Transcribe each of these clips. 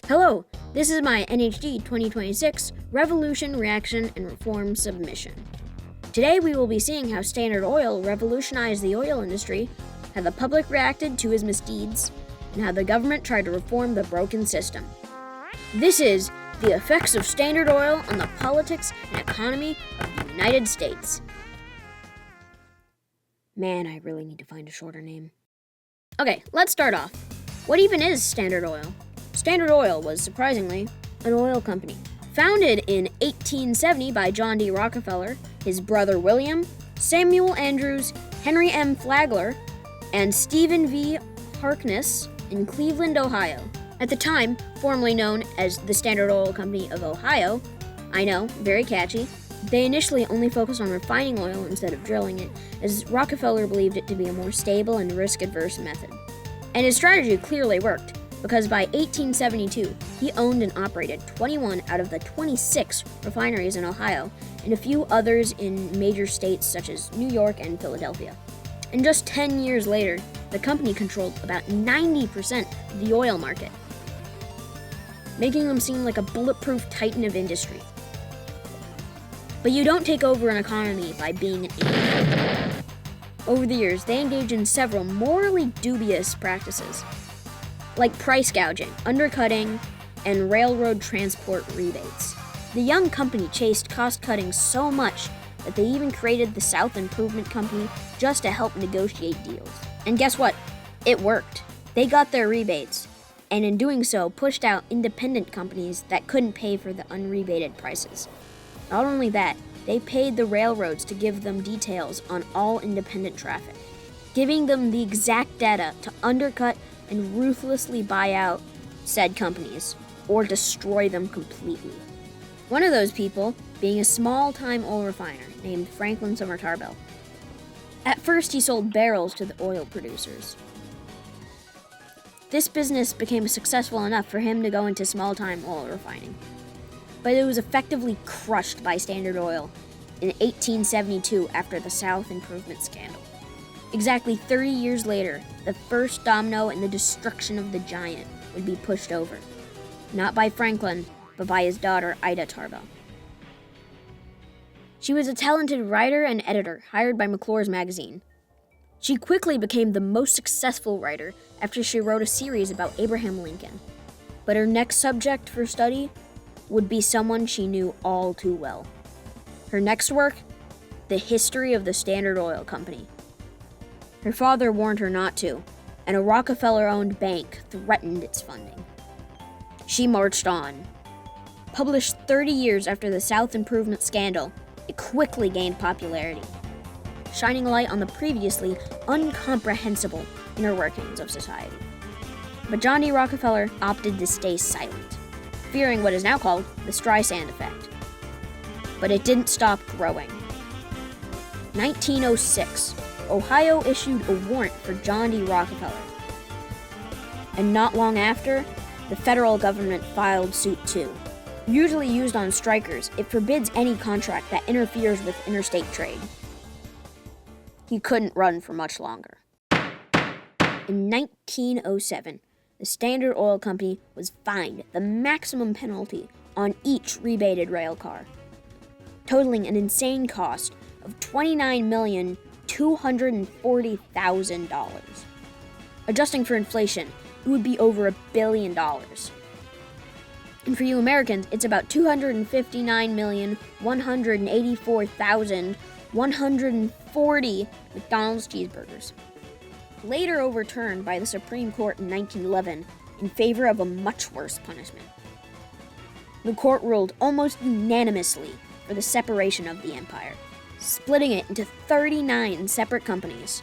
Hello, this is my NHD 2026 Revolution, Reaction, and Reform submission. Today we will be seeing how Standard Oil revolutionized the oil industry, how the public reacted to his misdeeds, and how the government tried to reform the broken system. This is the effects of Standard Oil on the politics and economy of the United States. Man, I really need to find a shorter name. Okay, let's start off. What even is Standard Oil? Standard Oil was, surprisingly, an oil company. Founded in 1870 by John D. Rockefeller, his brother William, Samuel Andrews, Henry M. Flagler, and Stephen V. Harkness in Cleveland, Ohio. At the time, formerly known as the Standard Oil Company of Ohio, I know, very catchy, they initially only focused on refining oil instead of drilling it, as Rockefeller believed it to be a more stable and risk-averse method. And his strategy clearly worked, because by 1872, he owned and operated 21 out of the 26 refineries in Ohio, and a few others in major states such as New York and Philadelphia. And just 10 years later, the company controlled about 90% of the oil market, making them seem like a bulletproof titan of industry. But you don't take over an economy by being an idiot. Over the years, they engaged in several morally dubious practices, like price gouging, undercutting, and railroad transport rebates. The young company chased cost-cutting so much that they even created the South Improvement Company just to help negotiate deals. And guess what? It worked. They got their rebates, and in doing so, pushed out independent companies that couldn't pay for the unrebated prices. Not only that, they paid the railroads to give them details on all independent traffic, giving them the exact data to undercut and ruthlessly buy out said companies, or destroy them completely. One of those people being a small-time oil refiner named Franklin Summer Tarbell. At first, he sold barrels to the oil producers. This business became successful enough for him to go into small-time oil refining, but it was effectively crushed by Standard Oil in 1872 after the South Improvement scandal. Exactly 30 years later, the first domino in the destruction of the giant would be pushed over. Not by Franklin, but by his daughter, Ida Tarbell. She was a talented writer and editor hired by McClure's magazine. She quickly became the most successful writer after she wrote a series about Abraham Lincoln. But her next subject for study would be someone she knew all too well. Her next work, the history of the Standard Oil Company. Her father warned her not to, and a Rockefeller-owned bank threatened its funding. She marched on. Published 30 years after the South Improvement scandal, it quickly gained popularity, shining a light on the previously incomprehensible inner workings of society. But John D. Rockefeller opted to stay silent, fearing what is now called the Streisand effect. But it didn't stop growing. 1906, Ohio issued a warrant for John D. Rockefeller. And not long after, the federal government filed suit too. Usually used on strikers, it forbids any contract that interferes with interstate trade. He couldn't run for much longer. In 1907, the Standard Oil Company was fined the maximum penalty on each rebated rail car, totaling an insane cost of $29,240,000. Adjusting for inflation, it would be over $1 billion. And for you Americans, it's about 259,184,140 McDonald's cheeseburgers. Later overturned by the Supreme Court in 1911 in favor of a much worse punishment. The court ruled almost unanimously for the separation of the empire, splitting it into 39 separate companies.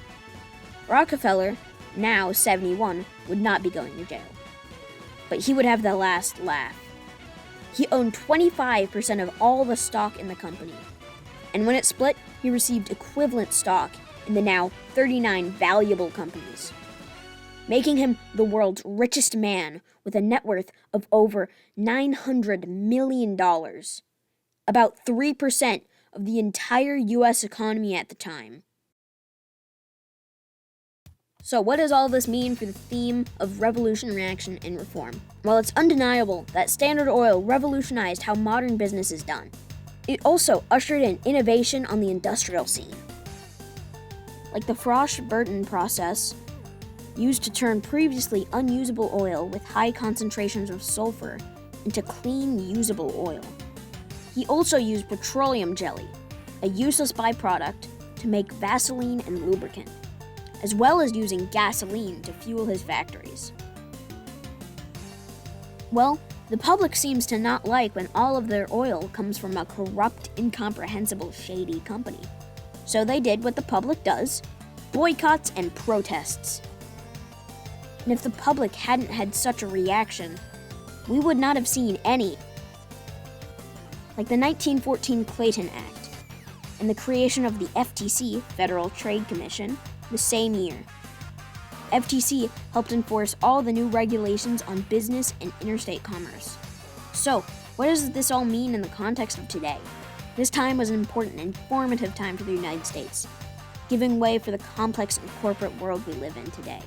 Rockefeller, now 71, would not be going to jail, but he would have the last laugh. He owned 25% of all the stock in the company, and when it split, he received equivalent stock in the now 39 valuable companies, making him the world's richest man with a net worth of over $900 million, about 3% of the entire U.S. economy at the time. So what does all this mean for the theme of revolution, reaction, and reform? Well, it's undeniable that Standard Oil revolutionized how modern business is done. It also ushered in innovation on the industrial scene. Like the Frosch-Burton process, used to turn previously unusable oil with high concentrations of sulfur into clean, usable oil. He also used petroleum jelly, a useless byproduct, to make Vaseline and lubricant, as well as using gasoline to fuel his factories. Well, the public seems to not like when all of their oil comes from a corrupt, incomprehensible, shady company. So they did what the public does: boycotts and protests. And if the public hadn't had such a reaction, we would not have seen any, like the 1914 Clayton Act, and the creation of the FTC, Federal Trade Commission, the same year. FTC helped enforce all the new regulations on business and interstate commerce. So, what does this all mean in the context of today? This time was an important and formative time for the United States, giving way for the complex and corporate world we live in today.